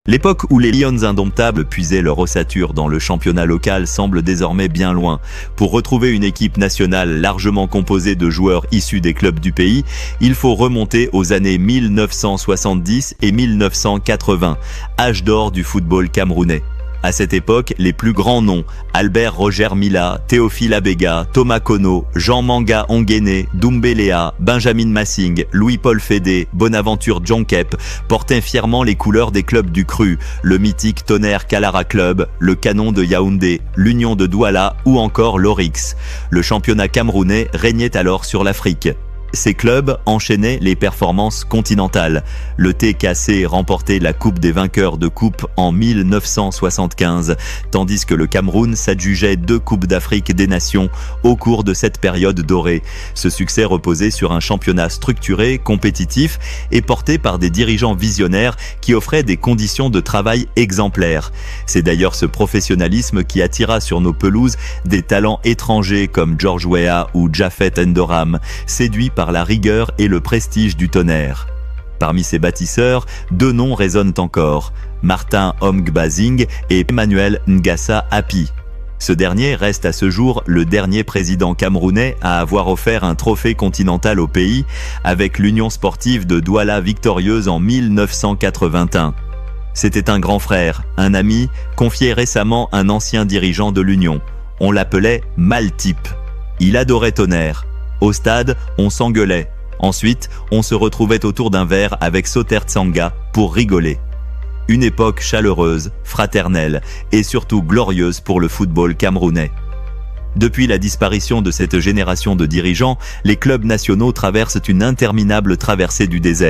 L'époque où les Lions indomptables puisaient leur ossature dans le championnat local semble désormais bien loin. Pour retrouver une équipe nationale largement composée de joueurs issus des clubs du pays, il faut remonter aux années 1970 et 1980, âge d'or du football camerounais. À cette époque, les plus grands noms, Albert Roger Mila, Théophile Abega, Thomas Kono, Jean Manga Onguéné, Doumbé Benjamin Massing, Louis-Paul Fédé, Bonaventure Djonkep, portaient fièrement les couleurs des clubs du Cru, le mythique Tonnerre Kalara Club, le Canon de Yaoundé, l'Union de Douala ou encore l'Orix. Le championnat camerounais régnait alors sur l'Afrique. Ces clubs enchaînaient les performances continentales. Le TKC remportait la Coupe des vainqueurs de coupe en 1975, tandis que le Cameroun s'adjugeait 2 Coupes d'Afrique des Nations au cours de cette période dorée. Ce succès reposait sur un championnat structuré, compétitif et porté par des dirigeants visionnaires qui offraient des conditions de travail exemplaires. C'est d'ailleurs ce professionnalisme qui attira sur nos pelouses des talents étrangers comme George Weah ou Japhet Ndoram, séduits par la rigueur et le prestige du Tonnerre. Parmi ces bâtisseurs, 2 noms résonnent encore, Martin Omgbazing et Emmanuel Ngassa Api. Ce dernier reste à ce jour le dernier président camerounais à avoir offert un trophée continental au pays, avec l'Union sportive de Douala victorieuse en 1981. C'était un grand frère, un ami, confiait récemment un ancien dirigeant de l'Union. On l'appelait Maltype. Il adorait Tonnerre. Au stade, on s'engueulait. Ensuite, on se retrouvait autour d'un verre avec Soter Tsanga pour rigoler. Une époque chaleureuse, fraternelle et surtout glorieuse pour le football camerounais. Depuis la disparition de cette génération de dirigeants, les clubs nationaux traversent une interminable traversée du désert.